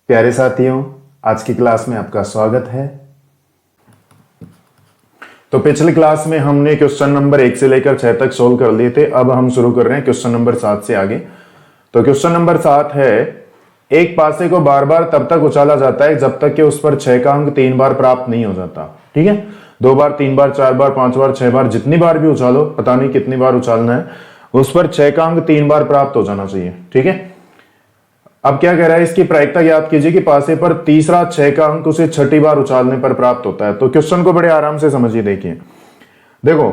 प्यारे साथियों, आज की क्लास में आपका स्वागत है। तो पिछली क्लास में हमने क्वेश्चन नंबर 1 से लेकर 6 तक सोल्व कर लिए थे। अब हम शुरू कर रहे हैं क्वेश्चन नंबर 7 से आगे। तो क्वेश्चन नंबर 7 है, एक पासे को बार बार तब तक उछाला जाता है जब तक कि उस पर 6 का अंक 3 बार प्राप्त नहीं हो जाता। ठीक है, 2 बार, 3 बार, 4 बार, 5 बार, 6 बार, जितनी बार भी उछालो, पता नहीं कितनी बार उछालना है, उस पर 6 का अंक 3 बार प्राप्त हो जाना चाहिए। ठीक है, अब क्या कह रहा है, इसकी प्रायिकता याद कीजिए कि पासे पर तीसरा 6 का अंक उसे छठी बार उछालने पर प्राप्त होता है। तो क्वेश्चन को बड़े आराम से समझिए। देखो,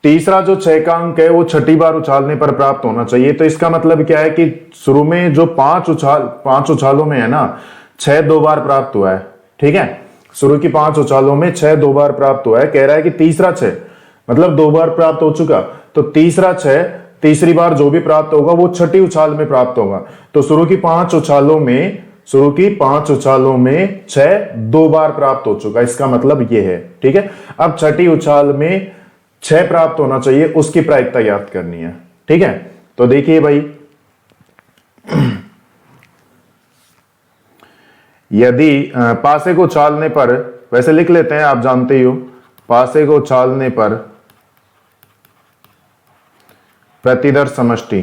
तीसरा जो 6 का अंक है वो छठी बार उछालने पर प्राप्त होना चाहिए। तो इसका मतलब क्या है कि शुरू में जो 5 उछालों में है ना, 6 2 बार प्राप्त हुआ है। ठीक है, शुरू की 5 उछालों में 6 2 बार प्राप्त हुआ है। कह रहा है कि तीसरा 6 मतलब 2 बार प्राप्त हो चुका, तो तीसरा 6 तीसरी बार जो भी प्राप्त होगा वो छठी उछाल में प्राप्त होगा। तो शुरू की 5 उछालों में 6 2 बार प्राप्त हो चुका, इसका मतलब ये है। ठीक है, अब छठी उछाल में 6 प्राप्त होना चाहिए, उसकी प्रायिकता याद करनी है। ठीक है, तो देखिए भाई, यदि पासे को उछालने पर, वैसे लिख लेते हैं, आप जानते ही हो, पासे को उछालने पर प्रतिदर समष्टि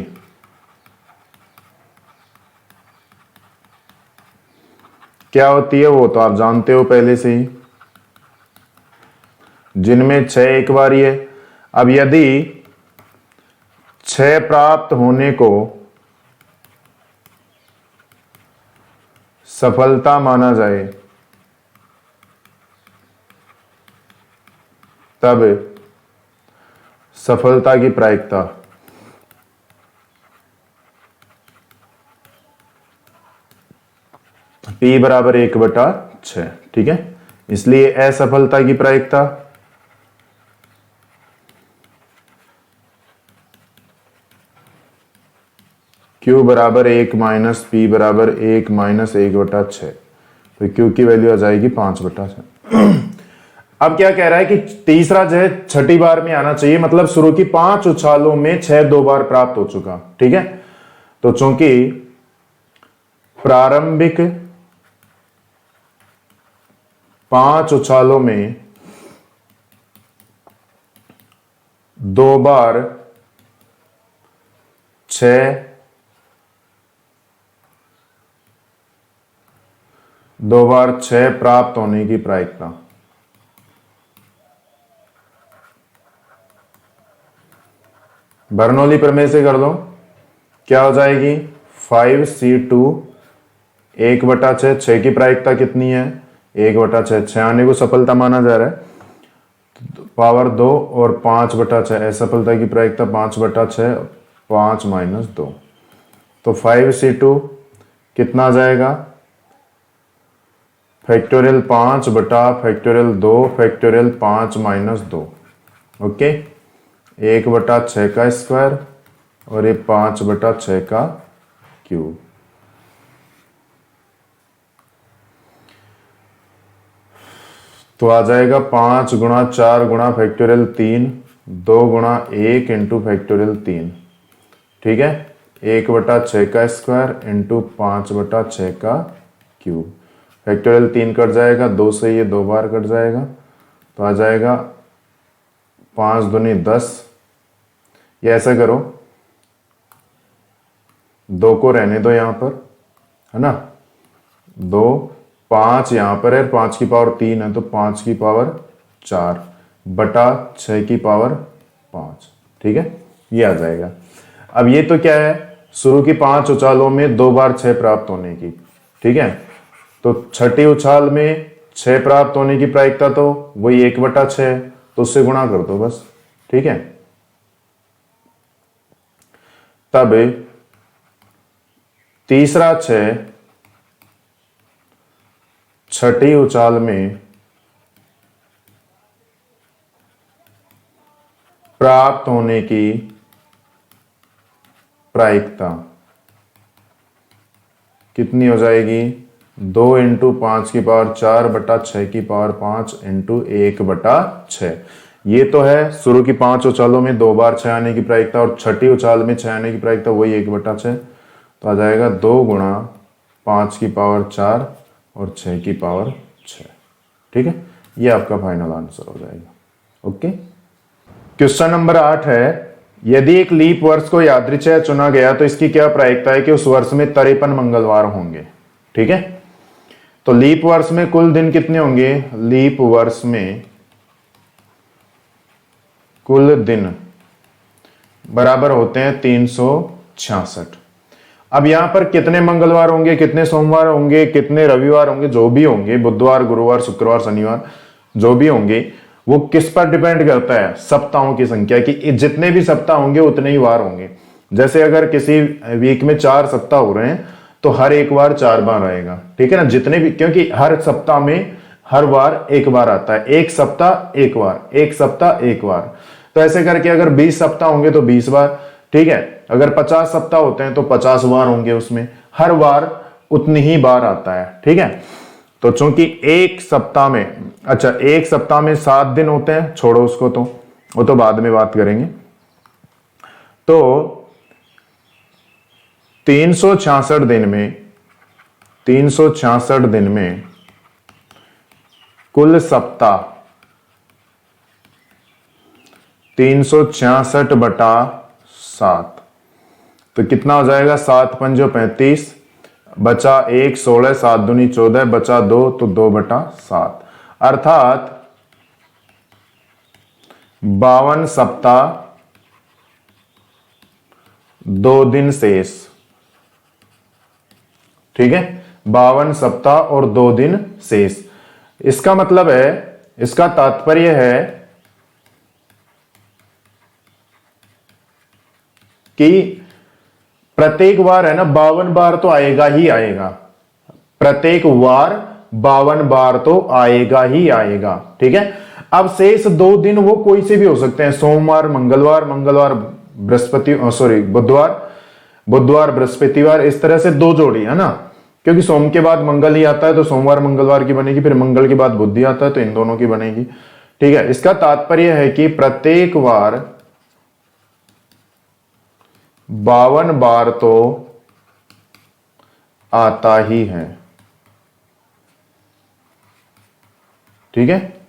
क्या होती है वो तो आप जानते हो पहले से ही, जिनमें 6 एक बार ही है। अब यदि 6 प्राप्त होने को सफलता माना जाए, तब सफलता की प्रायिकता P बराबर 1/6। ठीक है, इसलिए असफलता की प्रायिकता Q बराबर 1 माइनस P बराबर 1 माइनस 1/6। तो Q की वैल्यू आ जाएगी 5/6। अब क्या कह रहा है कि तीसरा जो है छठी बार में आना चाहिए, मतलब शुरू की 5 उछालों में 6 2 बार प्राप्त हो चुका। ठीक है, तो चूंकि प्रारंभिक 5 उछालों में 2 बार 6 2 बार 6 प्राप्त होने की प्रायिकता बर्नौली प्रमेय से कर दो, क्या हो जाएगी 5C2 1/6। 6 की प्रायिकता कितनी है 1/6, 6 आने को सफलता माना जा रहा है, पावर 2 और 5/6, असफलता की प्रायिकता 5/6, 5 माइनस 2। तो 5C2 कितना आ जाएगा, फैक्टोरियल 5 बटा फैक्टोरियल 2 फैक्टोरियल 5 माइनस 2। ओके, 1/6 का स्क्वायर और ये 5/6 का क्यूब। तो आ जाएगा 5 गुणा 4 गुणा फैक्टोरियल 3, 2 गुणा 1 इंटू फैक्टोरियल 3। ठीक है, 1/6 का स्क्वायर इंटू 5/6 का क्यूब। फैक्टोरियल 3 कट जाएगा, 2 से ये 2 बार कट जाएगा, तो आ जाएगा 5 दूनी 10। या ऐसा करो, 2 को रहने दो यहां पर, है ना, 2 5 यहां पर है, 5 की पावर 3 है, तो 5 की पावर 4 बटा 6 की पावर 5। ठीक है, ये आ जाएगा। अब ये तो क्या है, शुरू की 5 उछालों में 2 बार 6 प्राप्त होने की। ठीक है, तो छठी उछाल में 6 प्राप्त होने की प्रायिकता तो वही 1/6 है, तो उससे गुणा कर दो बस। ठीक है, तब तीसरा 6 छठी उछाल में प्राप्त होने की प्रायिकता कितनी हो जाएगी, 2 इंटू 5 की पावर 4 बटा 6 की पावर 5 इंटू 1/6। ये तो है शुरू की 5 उछालों में 2 बार 6 आने की प्रायिकता, और छठी उछाल में 6 आने की प्रायिकता वही 1/6। तो आ जाएगा 2 गुणा 5 की पावर 4 और 6 की पावर 6। ठीक है, ये आपका फाइनल आंसर हो जाएगा। ओके। क्वेश्चन नंबर 8 है, यदि एक लीप वर्ष को यादृच्छिक चुना गया तो इसकी क्या प्रायिकता है कि उस वर्ष में 53 मंगलवार होंगे। ठीक है, तो लीप वर्ष में कुल दिन कितने होंगे? लीप वर्ष में कुल दिन बराबर होते हैं 366। अब यहां पर कितने मंगलवार होंगे, कितने सोमवार होंगे, कितने रविवार होंगे, जो भी होंगे, बुधवार, गुरुवार, शुक्रवार, शनिवार, जो भी होंगे, वो किस पर डिपेंड करता है? सप्ताहों की संख्या की। जितने भी सप्ताह होंगे उतने ही वार होंगे। जैसे अगर किसी वीक में 4 सप्ताह हो रहे हैं तो हर एक बार 4 बार आएगा। ठीक है ना, जितने भी, क्योंकि हर सप्ताह में हर वार एक बार आता है। एक सप्ताह एक बार, एक सप्ताह एक बार। तो ऐसे करके अगर 20 सप्ताह होंगे तो 20 बार। ठीक है, अगर 50 सप्ताह होते हैं तो 50 बार होंगे, उसमें हर बार उतनी ही बार आता है। ठीक है, तो चूंकि एक सप्ताह में, अच्छा एक सप्ताह में 7 दिन होते हैं, छोड़ो उसको, तो वो तो बाद में बात करेंगे। तो 366 दिन में, 366 दिन में कुल सप्ताह 366 बटा 7, तो कितना हो जाएगा? 7 पंजो 35, बचा 1 16, 7 दूनी 14, बचा 2 तो 2 बटा 7, अर्थात 52 सप्ताह 2 दिन शेष। ठीक है, 52 सप्ताह और 2 दिन शेष। इसका मतलब है, इसका तात्पर्य है कि प्रत्येक बार है ना 52 बार तो आएगा ही आएगा। प्रत्येक वार 52 बार तो आएगा ही आएगा। ठीक है, अब शेष 2 दिन वो कोई से भी हो सकते हैं, सोमवार, मंगलवार, मंगलवार बृहस्पति, सॉरी बुधवार, बुधवार बृहस्पतिवार, इस तरह से 2 जोड़ी है ना, क्योंकि सोम के बाद मंगल ही आता है तो सोमवार मंगलवार की बनेगी, फिर मंगल के बाद बुध ही आता है तो इन दोनों की बनेगी। ठीक है, इसका तात्पर्य है कि प्रत्येक बार 52 बार तो आता ही है। ठीक है,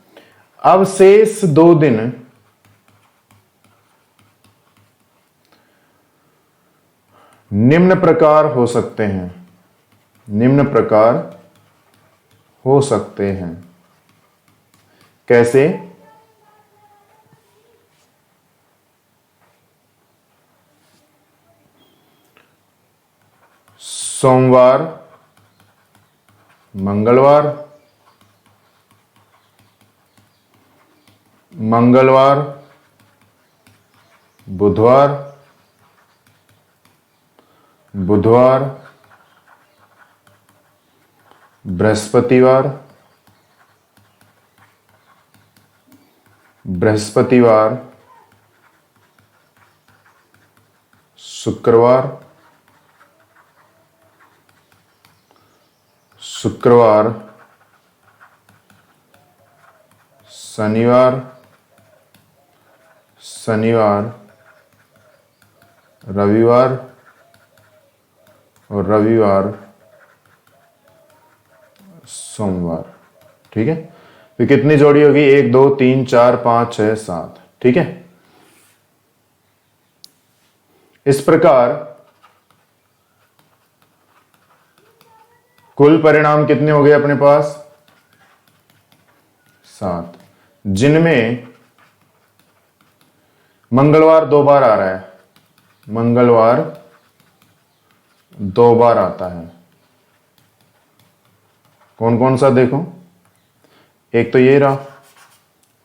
अब शेष 2 दिन निम्न प्रकार हो सकते हैं, निम्न प्रकार हो सकते हैं। कैसे? सोमवार, मंगलवार, मंगलवार, बुधवार, बुधवार, बृहस्पतिवार, बृहस्पतिवार, शुक्रवार, शुक्रवार, शनिवार, शनिवार, रविवार और रविवार, सोमवार। ठीक है, तो कितनी जोड़ी होगी? 1 2 3 4 5 6 7। ठीक है, इस प्रकार कुल परिणाम कितने हो गए अपने पास? 7, जिनमें मंगलवार 2 बार आ रहा है, मंगलवार 2 बार आता है। कौन कौन सा देखो, एक तो ये रहा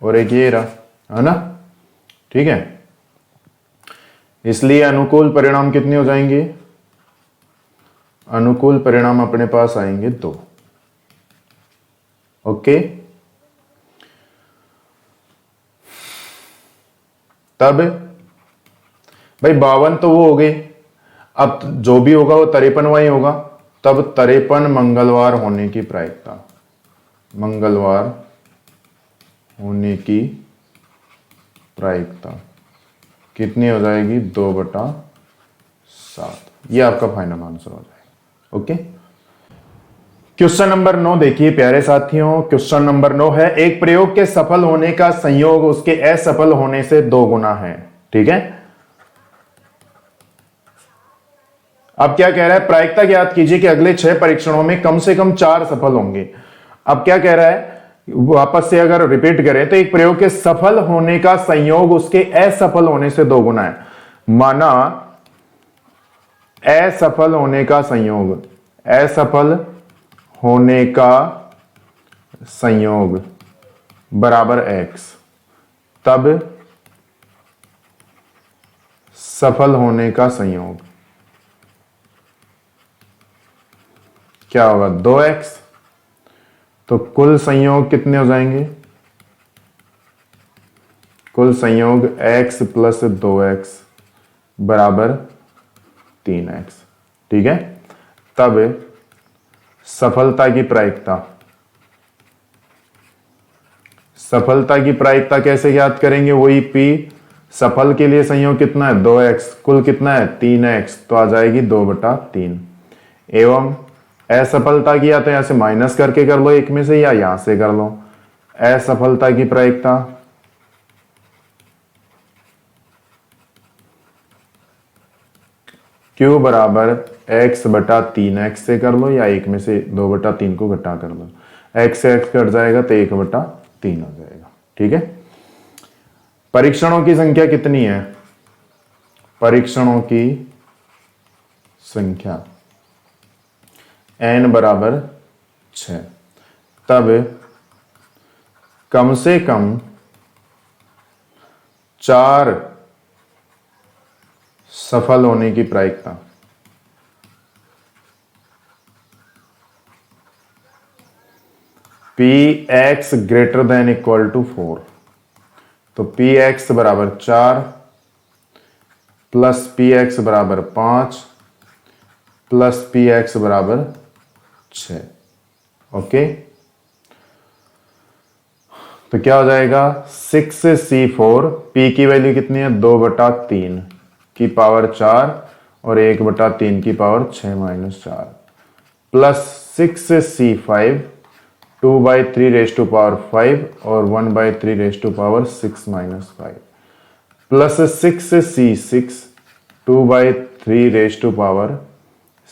और एक ये रहा, है ना। ठीक है, इसलिए अनुकूल परिणाम कितने हो जाएंगे? अनुकूल परिणाम अपने पास आएंगे 2। ओके, तब भाई 52 तो वो हो गए, अब जो भी होगा वो 53वां ही होगा। तब 53 मंगलवार होने की प्रायिकता, मंगलवार होने की प्रायिकता कितनी हो जाएगी? 2/7। ये आपका फाइनल आंसर हो जाएगा। ओके, क्वेश्चन नंबर 9 देखिए प्यारे साथियों, क्वेश्चन नंबर 9 है एक प्रयोग के सफल होने का संयोग उसके असफल होने से 2 गुना है। ठीक है, अब क्या कह रहा है, प्रायिकता ज्ञात कीजिए कि अगले 6 परीक्षणों में कम से कम 4 सफल होंगे। अब क्या कह रहा है, वापस से अगर रिपीट करें तो एक प्रयोग के सफल होने का संयोग उसके असफल होने से 2 गुना है। माना असफल होने का संयोग, असफल होने का संयोग बराबर x, तब सफल होने का संयोग क्या होगा, 2x। तो कुल संयोग कितने हो जाएंगे, कुल संयोग x प्लस 2x बराबर 3x। ठीक है, तब सफलता की प्रायिकता, सफलता की प्रायिकता कैसे ज्ञात करेंगे, वही p, सफल के लिए संयोग कितना है 2x, कुल कितना है 3x, तो आ जाएगी 2/3। एवं असफलता की या तो यहां से माइनस करके कर लो एक में से, या यहां से कर लो। असफलता की प्रायिकता Q बराबर x/3x से कर लो, या एक में से 2/3 को घटा कर लो। x से x कट जाएगा तो 1/3 हो जाएगा। ठीक है, परीक्षणों की संख्या कितनी है, परीक्षणों की संख्या n बराबर 6, तब कम से कम 4 सफल होने की प्रायिकता, px greater than equal to 4। तो px बराबर 4 प्लस px बराबर 5 प्लस px बराबर 6। ओके, तो क्या हो जाएगा 6c4, p की वैल्यू कितनी है 2/3 की पावर 4 और 1/3 की power 6-4 plus 6c5 2/3 raise to power 5 और 1/3 raise to power 6-5 plus 6c6 2/3 raise to power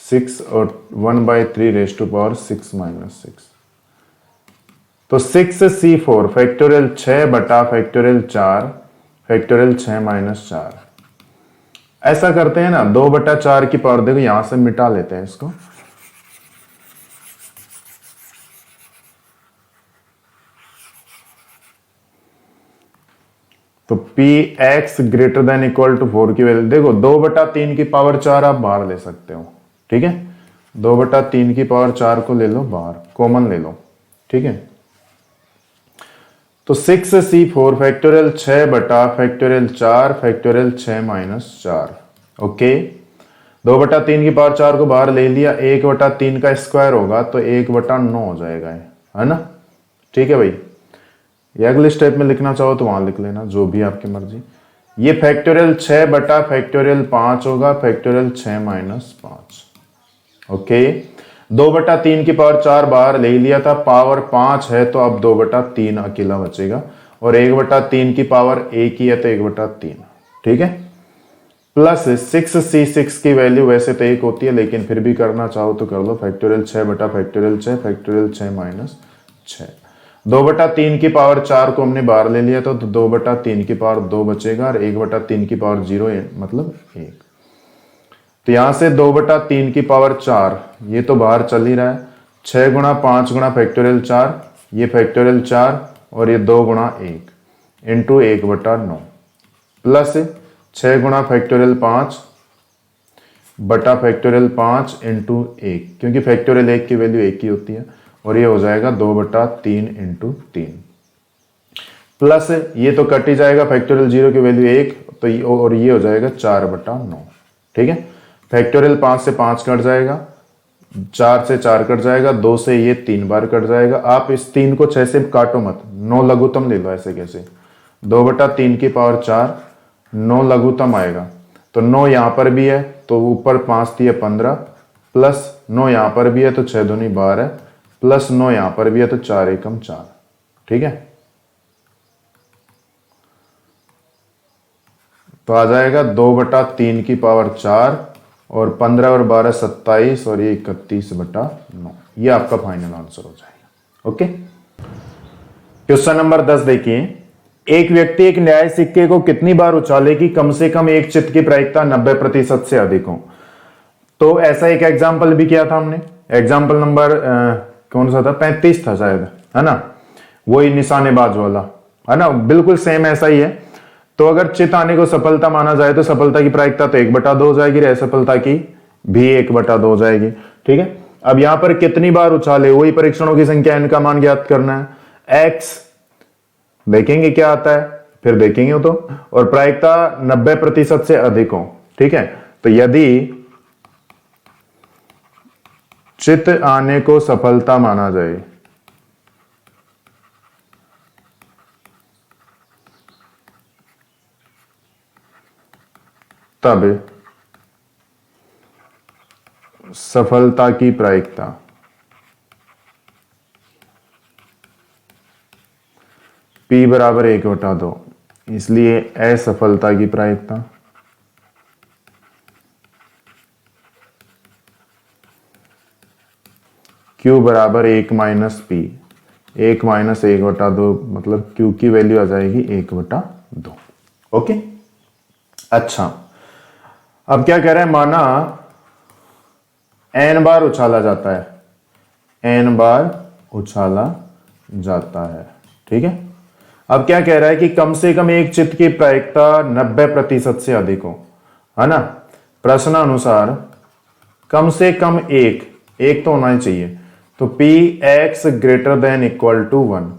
6 और 1/3 रेज टू पावर 6-6। तो 6c4 फैक्टोरियल 6 बटा फैक्टोरियल 4 फैक्टोरियल 6-4। ऐसा करते हैं ना, 2/4 की पावर, देखो यहां से मिटा लेते हैं इसको, तो px greater than equal to 4 की वैल्यू देखो 2/3 की पावर 4 आप बाहर ले सकते हो। ठीक है, 2/3 की पावर 4 को ले लो बाहर, कॉमन ले लो। ठीक है, तो 6c4 फैक्टोरियल 6 बटा फैक्टोरियल 4 फैक्टोरियल 6-4। ओके, 2/3 की पावर 4 को बाहर ले लिया, 1/3 का स्क्वायर होगा तो 1/9 हो जाएगा, है ना। ठीक है भाई, ये अगले स्टेप में लिखना चाहो तो वहां लिख लेना, जो भी आपकी मर्जी। ये फैक्टोरियल 6 बटा फैक्टोरियल 5 होगा, फैक्टोरियल 6-5। ओके, 2/3 की पावर 4 बाहर ले लिया था, पावर 5 है तो अब 2/3 अकेला बचेगा, और 1/3 की पावर 1 ही है तो 1/3। ठीक है, प्लस 6c6 की वैल्यू वैसे तो 1 होती है, लेकिन फिर भी करना चाहो तो कर लो, फैक्टोरियल 6 बटा फैक्टोरियल 6 फैक्टोरियल 6-6। 2/3 की पावर 4 को हमने बाहर ले लिया था, तो 2/3 की पावर 2 बचेगा, और 1/3 की पावर 0 मतलब 1। तो यहां से 2/3 की पावर 4 ये तो बाहर चल ही रहा है, 6 गुणा 5 गुणा फैक्टोरियल 4, ये फैक्टोरियल 4 और ये 2 गुणा 1 इंटू 1/9 प्लस 6 गुणा फैक्टोरियल 5 बटा फैक्टोरियल 5 इंटू 1, क्योंकि फैक्टोरियल 1 की वैल्यू 1 ही होती है, और ये हो जाएगा 2/3 इंटू 3 प्लस ये तो कट ही जाएगा, फैक्टोरियल 0 की वैल्यू 1, तो और ये हो जाएगा 4/9। ठीक है, फैक्टोरियल 5 से 5 कट जाएगा, 4 से 4 कट जाएगा, 2 से ये 3 बार कट जाएगा। आप इस 3 को 6 से काटो मत, 9 लघुत्तम ले लो। ऐसे कैसे, 2/3 की पावर 4 9 लघुत्तम आएगा, तो 9 यहां पर भी है तो ऊपर 5 दिए 15 प्लस 9 यहां पर भी है तो 6 दूनी 12 है, प्लस 9 यहां पर भी है, तो 4 एकम 4। ठीक है, तो आ जाएगा 2/3 की पावर 4 और 15 और 12 27 और ये 31/9। ये आपका फाइनल आंसर हो जाएगा। ओके, क्वेश्चन नंबर 10 देखिए, एक व्यक्ति एक न्याय सिक्के को कितनी बार उछाले कि कम से कम एक चित्त की प्रायिकता 90% से अधिक हो। तो ऐसा एक एग्जाम्पल भी किया था हमने, एग्जाम्पल नंबर कौन सा था, 35 था शायद, है ना, वही निशानेबाज वाला, है ना, बिल्कुल सेम ऐसा ही है। तो अगर चित्त आने को सफलता माना जाए तो सफलता की प्रायिकता तो 1/2 हो जाएगी, असफलता की भी 1/2 हो जाएगी। ठीक है, अब यहां पर कितनी बार उछाले, वही परीक्षणों की संख्या n का मान ज्ञात करना है। x देखेंगे क्या आता है, फिर देखेंगे तो, और प्रायिकता 90% से अधिक हो। ठीक है, तो यदि चित्त आने को सफलता माना जाए तब सफलता की प्रायिकता P बराबर 1/2, इसलिए असफलता की प्रायिकता Q बराबर 1 माइनस P, 1 माइनस 1/2, मतलब Q की वैल्यू आ जाएगी 1/2। ओके, अच्छा, अब क्या कह रहे हैं, माना n बार उछाला जाता है, n बार उछाला जाता है। ठीक है, अब क्या कह रहा है कि कम से कम एक चित्त की प्रायिकता 90% से अधिक हो, है ना। प्रश्न अनुसार कम से कम एक तो होना ही चाहिए, तो Px greater than equal to 1,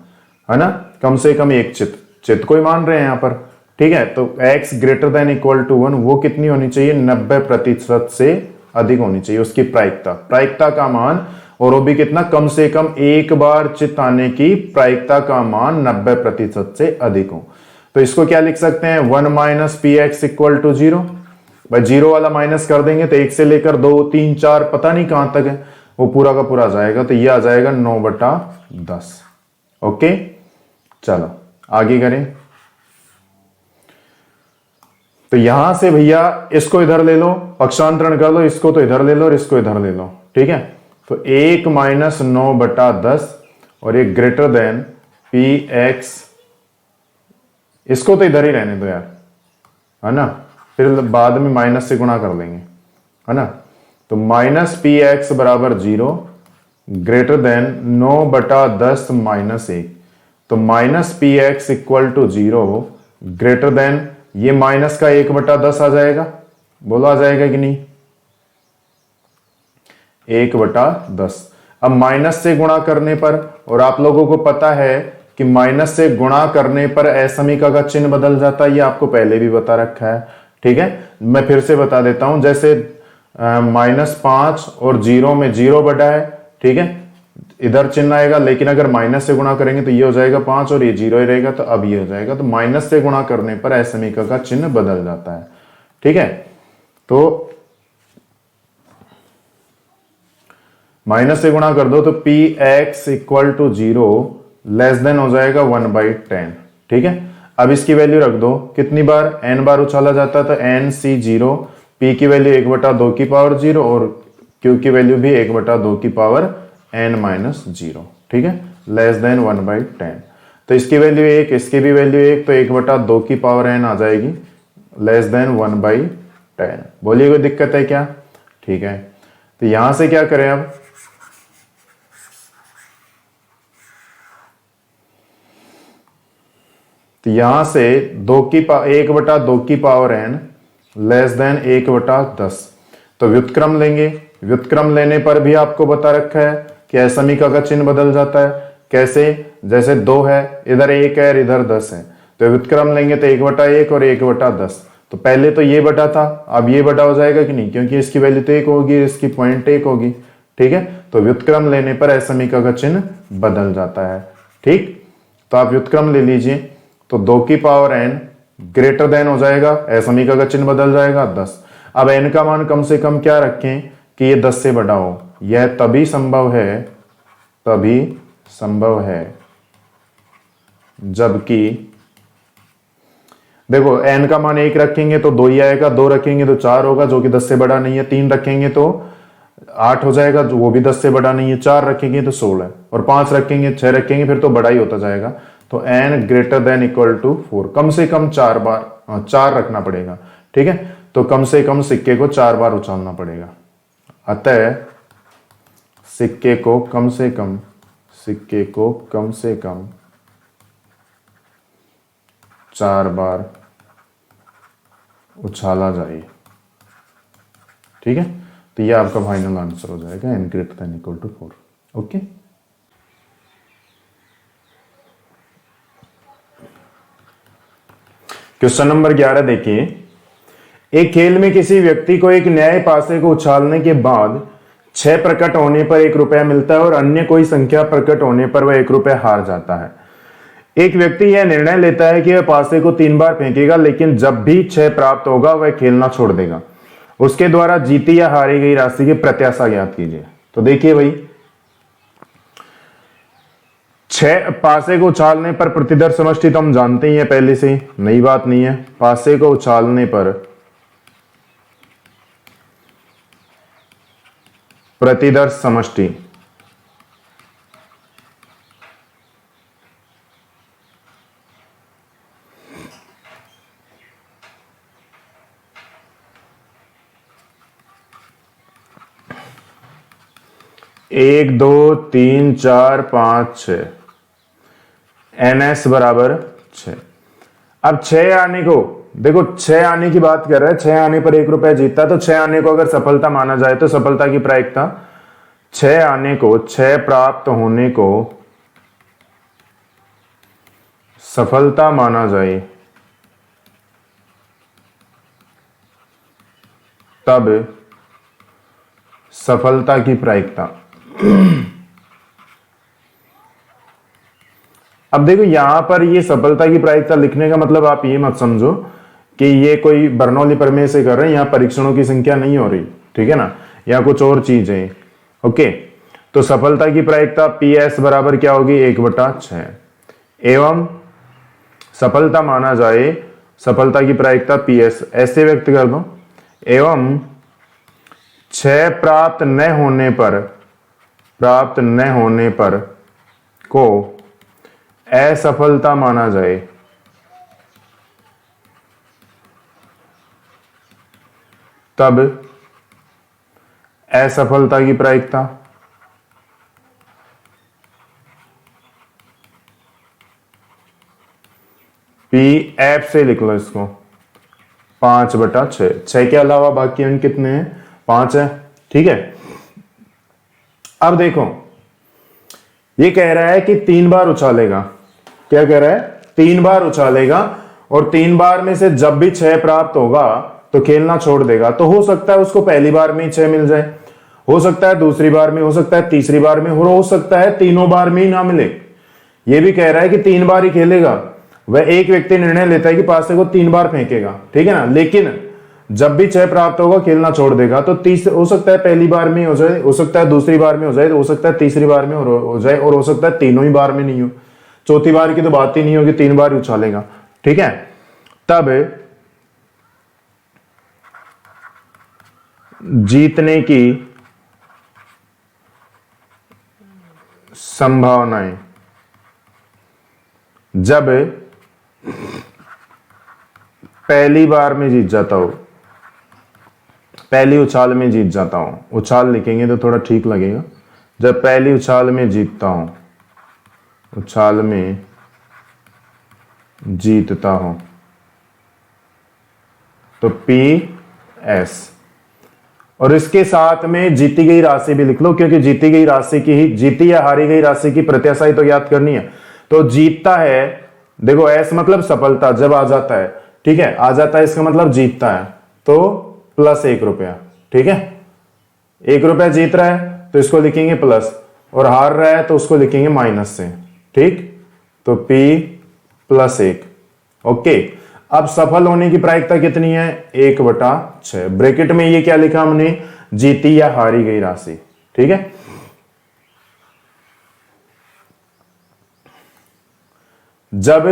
है ना, कम से कम एक चित्त को ही मान रहे हैं यहां पर। ठीक है, तो x greater than equal to 1 वो कितनी होनी चाहिए, 90% से अधिक होनी चाहिए उसकी प्रायिकता का मान, और वो भी कितना, कम से कम एक बार चित्त आने की प्रायिकता का मान 90% से अधिक हो। तो इसको क्या लिख सकते हैं, 1 minus P X equal to 0। भाई 0 वाला माइनस कर देंगे तो 1 से लेकर 2 3 4 पता नहीं कहां तक है, वो पूरा का पूरा आ जाएगा, तो ये आ जाएगा 9/10। ओके, चलो आगे करें। तो यहां से भैया इसको इधर ले लो, पक्षांतरण कर लो, इसको तो इधर ले लो और इसको इधर ले लो। ठीक है, तो 1 माइनस 9/10 और एक ग्रेटर देन पी एक्स, इसको तो इधर ही रहने दो यार, है ना, फिर बाद में माइनस से गुणा कर लेंगे, है ना। तो माइनस पी एक्स बराबर 0 ग्रेटर देन 9/10 माइनस 1, तो minus P X equal to 0 greater than, ये माइनस का 1/10 आ जाएगा, बोलो आ जाएगा कि नहीं, 1/10। अब माइनस से गुणा करने पर, और आप लोगों को पता है कि माइनस से गुणा करने पर असमीका का चिन्ह बदल जाता है, ये आपको पहले भी बता रखा है। ठीक है, मैं फिर से बता देता हूं, जैसे -5 और 0 में 0 बटा है। ठीक है, इधर चिन्ह आएगा, लेकिन अगर माइनस से गुणा करेंगे तो ये हो जाएगा 5 और ये 0 ही रहेगा, तो अब ये हो जाएगा। तो माइनस से गुणा करने पर असमीका का चिन्ह बदल जाता है। ठीक है, तो माइनस से गुणा कर दो तो P X equal to 0 less than हो जाएगा 1/10। ठीक है, अब इसकी वैल्यू रख दो, कितनी बार, n बार उछाला जाता है, तो n c 0, p की वैल्यू 1/2 की पावर 0 और q की वैल्यू भी 1/2 की पावर n माइनस 0। ठीक है, लेस देन 1/10, तो इसकी वैल्यू 1, इसकी भी वैल्यू 1, तो 1/2 की पावर n आ जाएगी, लेस देन 1/10। बोलिए कोई दिक्कत है क्या। ठीक है, तो यहां से क्या करें, अब तो यहां से 1/2 की पावर n लेस देन 1/10, तो व्युत्क्रम लेंगे। व्युत्क्रम लेने पर भी आपको बता रखा है कि असमीका का चिन्ह बदल जाता है। कैसे, जैसे 2 है, इधर 1 है, इधर 10 है, तो व्युत्क्रम लेंगे तो 1/1 और 1/10, तो पहले तो ये बटा था, अब ये बटा हो जाएगा कि नहीं, क्योंकि इसकी वैल्यू तो 1 होगी, इसकी 0.1 होगी। ठीक है, तो व्युत्क्रम लेने पर असमीका का चिन्ह बदल जाता है। ठीक, तो आप व्युत्क्रम ले लीजिए, तो 2 की पावर n ग्रेटर देन हो जाएगा, असमीका का चिन्ह बदल जाएगा 10। अब n का मान कम से कम क्या रखें कि ये 10 से बड़ा हो, यह तभी संभव है तभी संभव है जबकि देखो n का मान 1 रखेंगे तो 2 ही आएगा, 2 रखेंगे तो 4 होगा जो कि 10 से बड़ा नहीं है, 3 रखेंगे तो 8 हो जाएगा जो वो भी 10 से बड़ा नहीं है, 4 रखेंगे तो 16 और 5 रखेंगे 6 रखेंगे फिर तो बड़ा ही होता जाएगा। तो n greater than equal to 4, कम से कम 4 बार 4 रखना पड़ेगा। ठीक है, तो कम से कम सिक्के को 4 बार उछालना पड़ेगा। अतः सिक्के को कम से कम 4 बार उछाला जाए। ठीक है, तो ये आपका फाइनल आंसर हो जाएगा n greater than equal to 4। Okay, question number 11 देखिए। एक खेल में किसी व्यक्ति को एक नए पासे को उछालने के बाद 6 प्रकट होने पर 1 रुपया मिलता है और अन्य कोई संख्या प्रकट होने पर वह 1 रुपया हार जाता है। एक व्यक्ति यह निर्णय लेता है कि वह पासे को 3 बार फेंकेगा, लेकिन जब भी 6 प्राप्त होगा वह खेलना छोड़ देगा। उसके द्वारा जीती या हारी गई राशि की प्रत्याशा ज्ञात कीजिए। तो देखिए भाई, 6 पासे को उछालने पर प्रतिदर्श समष्टि तो हम जानते ही है, पहले से ही नई बात नहीं है। पासे को उछालने पर प्रतिदर्श समष्टि एक, 2, 3, 4, 5, 6 NS बराबर 6। अब 6 आने को देखो, 6 आने की बात कर रहे हैं, 6 आने पर 1 रुपया जीतता, तो 6 आने को अगर सफलता माना जाए तो सफलता की प्रायिकता 6 आने को 6 प्राप्त होने को सफलता माना जाए तब सफलता की प्रायिकता। अब देखो यहां पर ये सफलता की प्रायिकता लिखने का मतलब आप ये मत समझो कि ये कोई बर्नौली प्रमेय से कर रहे हैं, यहां परीक्षणों की संख्या नहीं हो रही। ठीक है ना, यहां कुछ और चीज है। ओके, तो सफलता की प्रायिकता PS बराबर क्या होगी 1/6 एवं सफलता माना जाए, सफलता की प्रायिकता PS ऐसे व्यक्त कर दो, एवं 6 प्राप्त न होने पर को असफलता माना जाए तब असफलता की प्रायिकता PF से लिख लो इसको 5/6। 6 के अलावा बाकी अंक कितने हैं, 5 है। ठीक है, अब देखो ये कह रहा है कि 3 बार उछालेगा। क्या कह रहा है, 3 बार उछालेगा और 3 बार में से जब भी 6 प्राप्त होगा तो खेलना छोड़ देगा। तो हो सकता है उसको पहली बार में ही 6 मिल जाए, हो सकता है दूसरी बार में, हो सकता है तीसरी बार में, हो सकता है तीनों बार में ही ना मिले। ये भी कह रहा है कि 3 बार ही खेलेगा। वह एक व्यक्ति निर्णय लेता है कि पासे को 3 बार फेंकेगा, ठीक है ना, लेकिन जब भी 6 प्राप्त होगा खेलना छोड़ देगा। तो हो सकता है पहली बार में हो जाए, हो सकता है दूसरी बार में हो जाए, हो सकता है तीसरी बार में हो जाए, और हो सकता है तीनों ही बार में नहीं हो। चौथी बार की तो बात ही नहीं होगी, 3 बार ही उछालेगा। ठीक है, तब जीतने की संभावनाएं जब पहली बार में जीत जाता हूं, पहली उछाल में जीत जाता हूं, उछाल लिखेंगे तो थोड़ा ठीक लगेगा। जब पहली उछाल में जीतता हूं, उछाल में जीतता हूं, तो PS और इसके साथ में जीती गई राशि भी लिख लो, क्योंकि जीती गई राशि की ही, जीती या हारी गई राशि की प्रत्याशा ही तो याद करनी है। तो जीतता है, देखो S मतलब सफलता जब आ जाता है, ठीक है, आ जाता है इसका मतलब जीतता है, तो प्लस 1 रुपया। ठीक है, 1 रुपया जीत रहा है तो इसको लिखेंगे प्लस, और हार रहा है तो उसको लिखेंगे माइनस से। ठीक, तो P + 1। ओके, अब सफल होने की प्रायिकता कितनी है, 1/6। ब्रैकेट में ये क्या लिखा हमने, जीती या हारी गई राशि। ठीक है, जब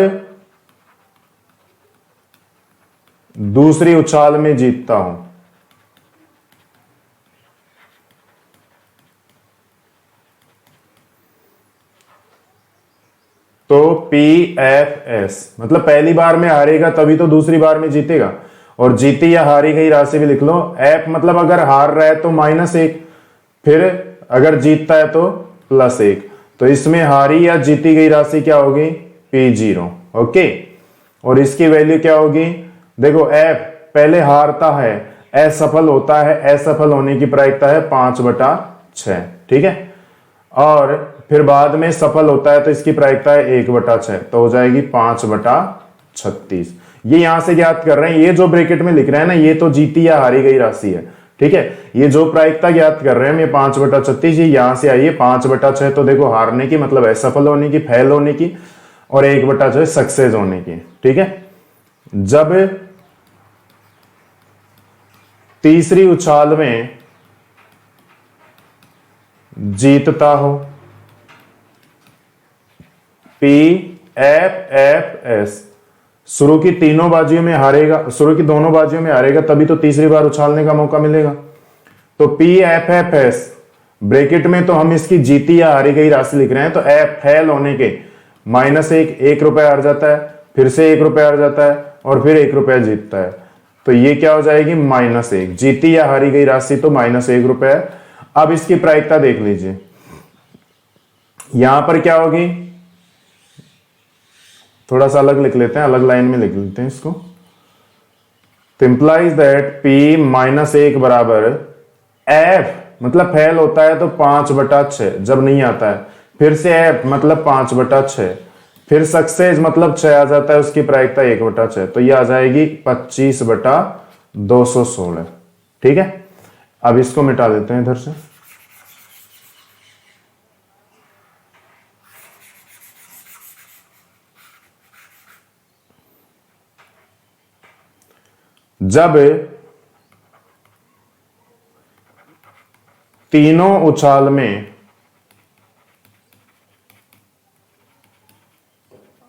दूसरी उछाल में जीतता हूं। तो PFS मतलब पहली बार में हारेगा तभी तो दूसरी बार में जीतेगा, और जीती या हारी गई राशि भी लिख लो। F मतलब अगर हार रहा है तो -1, फिर अगर जीतता है तो +1। तो इसमें हारी या जीती गई राशि क्या होगी? P0। ओके, और इसकी वैल्यू क्या होगी? देखो F पहले हारता है, असफल होता है, असफल होने की प्रायिकता है 5/6, ठीक है, और फिर बाद में सफल होता है तो इसकी प्रायिकता है 1/6, तो हो जाएगी 5/36। ये यहां से ज्ञात कर रहे हैं, ये जो ब्रैकेट में लिख रहे हैं ना, ये तो जीती या हारी गई राशि है, ठीक है। ये जो प्रायिकता ज्ञात कर रहे हैं ये 5/36, ये यहां से आई है 5/6, तो देखो हारने की मतलब असफल होने की, फेल होने की, और 1/6 सक्सेस होने की, ठीक है। जब तीसरी उछाल में जीतता हो, PFFS, शुरू की तीनों बाजियों में हारेगा, शुरू की दोनों बाजियों में हारेगा तभी तो तीसरी बार उछालने का मौका मिलेगा। तो PFFS ब्रैकेट में तो हम इसकी जीती या हारी गई राशि लिख रहे हैं, तो F फेल होने के -1, 1 रुपए हार जाता है, फिर से 1 रुपए हार जाता है, और फिर 1 रुपया जीतता है, तो ये क्या हो जाएगी? -1। जीती या हारी गई राशि तो -1 रुपए है। अब इसकी प्रायिकता देख लीजिए, यहां पर क्या होगी, थोड़ा सा अलग लिख लेते हैं, अलग लाइन में लिख लेते हैं इसको। तो इंप्लाइज दैट P-1 बराबर F मतलब फेल होता है तो 5/6 जब नहीं आता है, फिर से F मतलब 5/6, फिर सक्सेस मतलब 6 आ जाता है, उसकी प्रायिकता 1/6, तो ये आ जाएगी 25/216, ठीक है। अब इसको मिटा देते हैं इधर से। जब तीनों उछाल में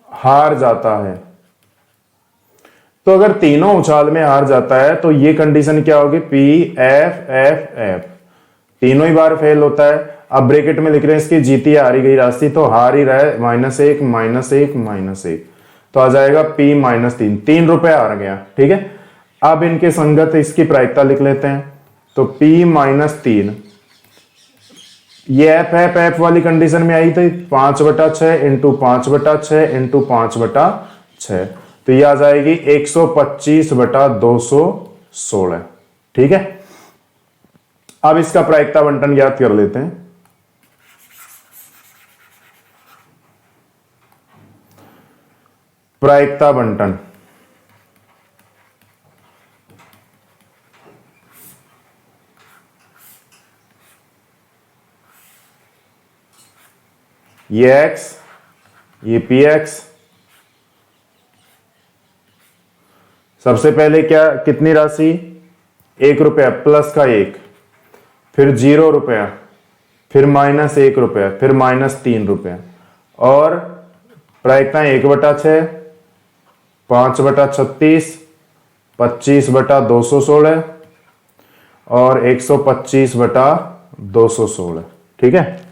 हार जाता है, तो अगर तीनों उछाल में हार जाता है तो ये कंडीशन क्या होगी? PFFF, तीनों ही बार फेल होता है। अब ब्रैकेट में लिख रहे हैं इसकी जीती या हारी गई राशि, तो हार ही रहा है, -1 -1 -1, तो आ जाएगा P-3, 3 रुपए हार गया, ठीक है। अब इनके संगत इसकी प्रायिकता लिख लेते हैं, तो P-3, ये FFF वाली कंडीशन में आई थी 5/6 इंटू 5/6 इंटू 5/6, तो ये आ जाएगी 125/216, ठीक है। अब इसका प्रायिकता बंटन ज्ञात कर लेते हैं। प्रायिकता बंटन, ये X, ये PX, सबसे पहले क्या, कितनी राशि? 1 रुपया प्लस का 1, फिर 0 रुपया, फिर -1 रुपया, फिर -3 रुपया, और प्रायिकताएं 1/6, 5/36, 25/216 और 125/216, ठीक है।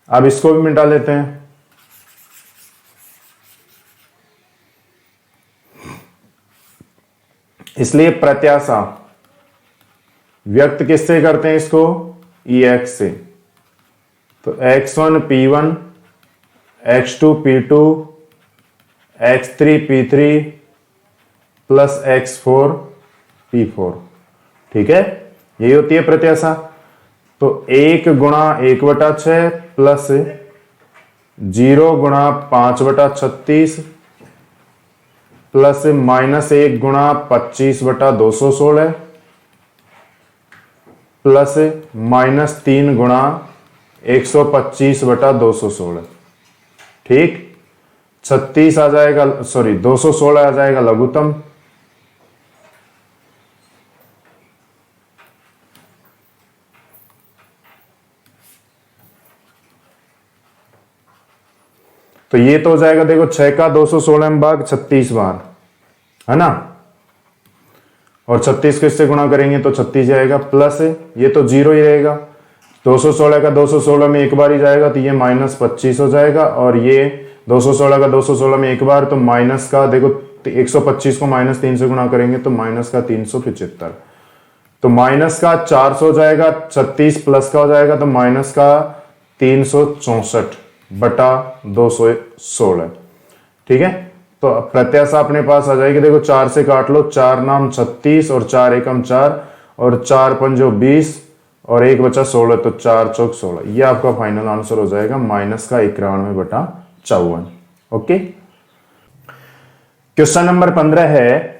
अब इसको भी मिटा लेते हैं। इसलिए प्रत्याशा व्यक्त किससे करते हैं इसको? EX से। तो X1 P1, X2 P2, X3 P3 plus X4 P4, ठीक है, यही होती है प्रत्याशा। तो 1 गुणा 1/6 प्लस 0 गुणा 5/36 प्लस -1 गुणा 25/216 प्लस -3 गुणा 125/216, ठीक। 36 आ जाएगा, सॉरी 216 आ जाएगा लघुत्तम, तो ये तो हो जाएगा, देखो 6 का 216 में भाग 36 बार, है ना, और 36 को इससे गुणा करेंगे तो 36 आएगा, प्लस ये तो 0 ही रहेगा, 216 का 216 में एक बार ही जाएगा तो ये -25 हो जाएगा, और ये 216 का 216 में एक बार, तो माइनस का देखो 125 को -3 से गुणा करेंगे तो माइनस का 375, तो माइनस का 400 हो जाएगा, 36 प्लस का हो जाएगा तो माइनस का 364 बटा 216। ठीक है, तो प्रत्याशा अपने पास आ जाएगी, देखो 4 से काट लो, 4 नाम 36 और 4 एकम 4 और 4 पंजो 20 और 1 बचा 16, तो 4 चौक 16, ये आपका फाइनल आंसर हो जाएगा माइनस का 91 बटा 54। ओके, क्वेश्चन नंबर 15 है,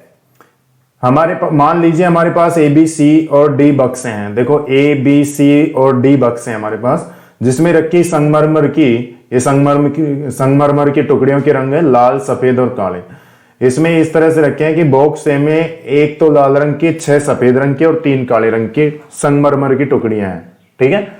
मान लीजिए हमारे पास ए बी सी और डी बक्से हैं। देखो ए बी सी और डी बक्से हैं हमारे पास, जिसमें रखी संगमरमर की, ये संगमरमर की टुकड़ियों के रंग है लाल, सफेद और काले। इसमें इस तरह से रखे हैं कि बॉक्स ए में एक तो लाल रंग की, 6 सफेद रंग की और 3 काले रंग की संगमरमर की टुकड़ियां हैं। ठीक है,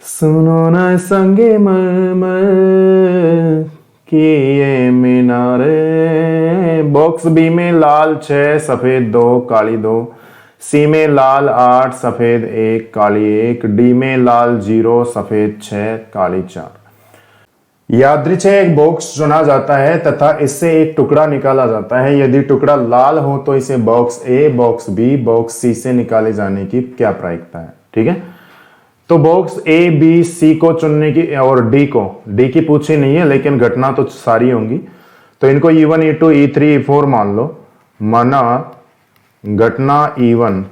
सुनो ना संगे मरमर कि ये मीनारे। बॉक्स बी में लाल 6, सफेद 2, काली 2, सी में लाल 8, सफेद 1, काली 1, डी में लाल 0, सफेद 6, काली 4। यादृच्छिक एक बॉक्स चुना जाता है तथा इससे एक टुकड़ा निकाला जाता है। यदि टुकड़ा लाल हो तो इसे बॉक्स ए, बॉक्स बी, बॉक्स सी से निकाले जाने की क्या प्रायिकता है। ठीक है, तो बॉक्स ए बी सी को चुनने की, और डी की पूछी नहीं है लेकिन घटना तो सारी होंगी, तो इनको E1 E2 E3 E4 मान लो। माना घटना E1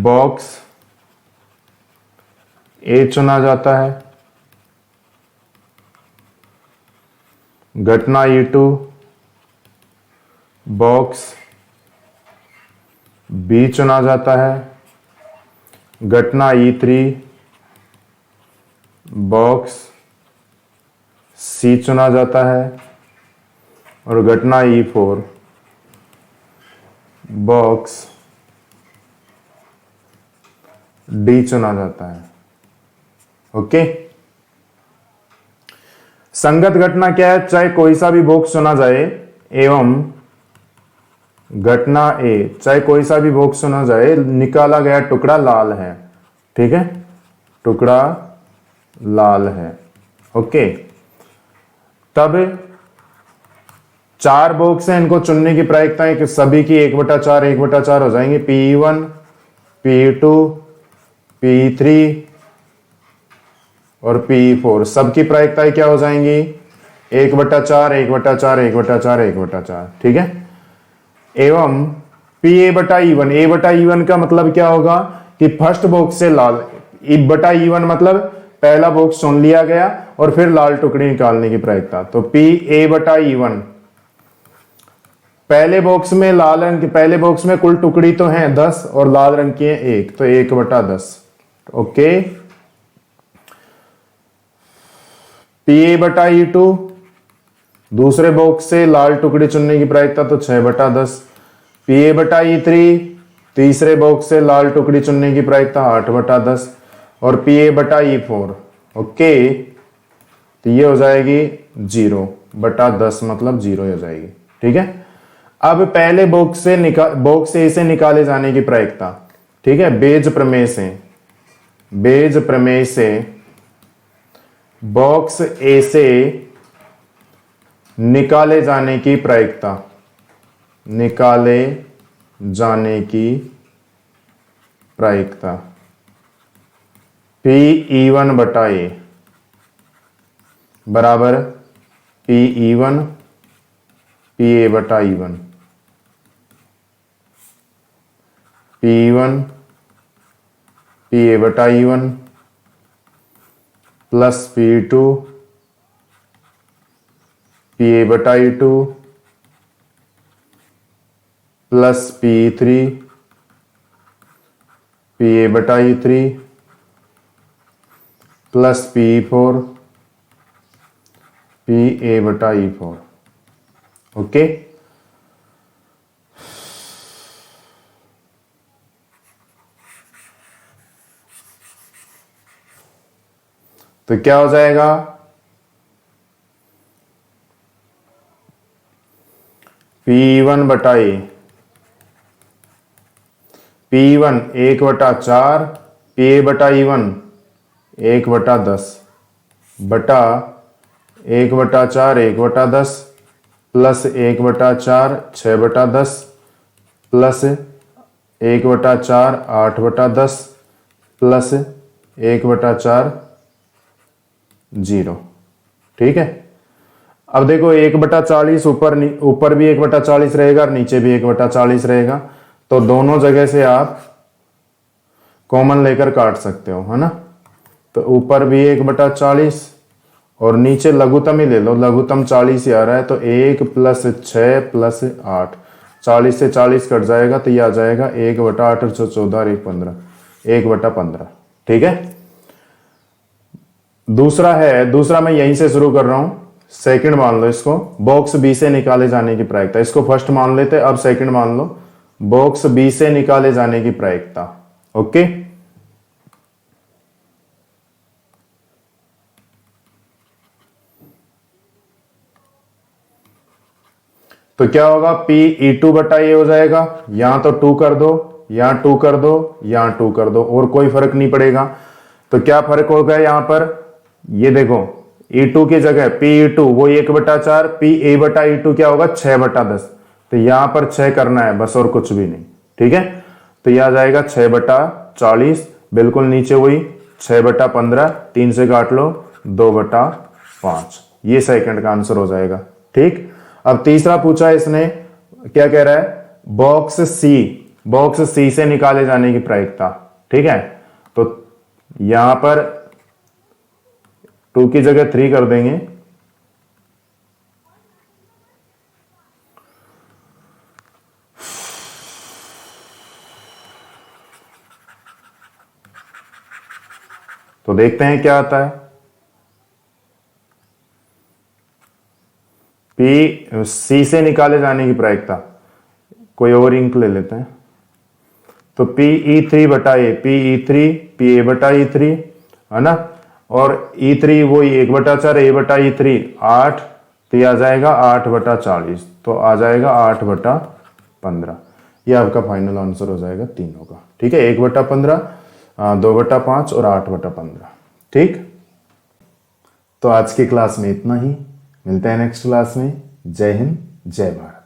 बॉक्स ए चुना जाता है, घटना E2 बॉक्स बी चुना जाता है, घटना E3 बॉक्स सी चुना जाता है, और घटना E4 बॉक्स डी चुना जाता है। ओके, संगत घटना क्या है, चाहे कोई सा भी बॉक्स चुना जाए एवं घटना ए, चाहे कोई सा भी बॉक्स चुना जाए, निकाला गया टुकड़ा लाल है। ठीक है, टुकड़ा लाल है। ओके, तब 4 बॉक्स हैं, इनको चुनने की प्रायिकता है कि सभी की 1/4 1/4 हो जाएंगे। P1 P2 P3 और P4 सबकी प्रायिकताएं क्या हो जाएंगी, 1/4 1/4 1/4 1/4। ठीक है, एवं PA/E1, A/E1 का मतलब क्या होगा कि फर्स्ट बॉक्स से लाल, E/E1 मतलब पहला बॉक्स चुन लिया गया और फिर लाल टुकड़ी निकालने की प्रायिकता। तो PA/E1, पहले बॉक्स में लाल रंग, पहले बॉक्स में कुल टुकड़ी तो है 10 और लाल रंग की है 1, तो 1/10। ओके, PA/E2 दूसरे बॉक्स से लाल टुकड़ी चुनने की प्रायिकता तो 6/10। PA/E3 तीसरे बॉक्स से लाल टुकड़ी चुनने की प्रायिकता 8/10, और PA/E4 ओके, तो ये हो जाएगी 0/10, मतलब 0 हो जाएगी। ठीक है, अब पहले बॉक्स ए से निकाले जाने की प्रायिकता। ठीक है, बेज प्रमेय से बॉक्स ए से निकाले जाने की प्रायिकता, निकाले जाने की प्रायिकता PE1/A बराबर PE1 PA/E1, P1 PA/E1 plus P2 PA/E2 plus P3 PA/E3 plus P4 PA/E4। Okay, तो क्या हो जाएगा, P1 बटा ए, P1 1/4 PA बटा E1 1/10 बटा 1/4 1/10 प्लस 1/4 6/10 प्लस 1/4 8/10 प्लस 1/4 0। ठीक है। अब देखो 1/40 ऊपर भी 1/40 रहेगा और नीचे भी 1/40 रहेगा, तो दोनों जगह से आप कॉमन लेकर काट सकते हो, है ना। तो ऊपर भी 1/40 और नीचे लघुत्तम ही ले लो, लघुत्तम 40 ही आ रहा है, तो 1 + 6 + 8, 40 से 40 कट जाएगा तो ये आ जाएगा 1/8 और 14 और 1 15, 1/15। ठीक है। दूसरा मैं यहीं से शुरू कर रहा हूं। सेकंड मान लो इसको, बॉक्स बी से निकाले जाने की प्रायिकता। इसको फर्स्ट मान लेते, अब सेकंड मान लो, बॉक्स बी से निकाले जाने की प्रायिकता। ओके। तो क्या होगा, P(E2) बटा ए हो जाएगा, यहां तो 2 कर दो, यहां 2 कर दो, यहां 2 कर दो, और कोई फर्क नहीं पड़ेगा। तो क्या फर्क होगा यहां पर, ये देखो E2 की जगह P(E2) वो 1/4, PA बटा E2 क्या होगा 6/10, तो यहां पर 6 करना है बस और कुछ भी नहीं। ठीक है। तो यह आ जाएगा 6/40, बिल्कुल नीचे वही 6/15, 3 से काट लो 2/5, ये सेकंड का आंसर हो जाएगा। ठीक। अब तीसरा पूछा इसने, क्या कह रहा है, बॉक्स सी से निकाले जाने की प्रायिकता। ठीक है। तो यहां पर 2 की जगह 3 कर देंगे, तो देखते हैं क्या आता है। सी से निकाले जाने की प्रायिकता, कोई और इंक ले लेते हैं। तो PE3 बटा ए, PE3 PA बटा E3, है ना, और E3 वही 1/4 A बटा E3 8, तो ये आ जाएगा 8/40, तो आ जाएगा 8/15। ये आपका फाइनल आंसर हो जाएगा तीनों का। ठीक है। 1/15, 2/5 और 8/15। ठीक। तो आज की क्लास में इतना ही, मिलते हैं नेक्स्ट क्लास में। जय हिंद, जय भारत।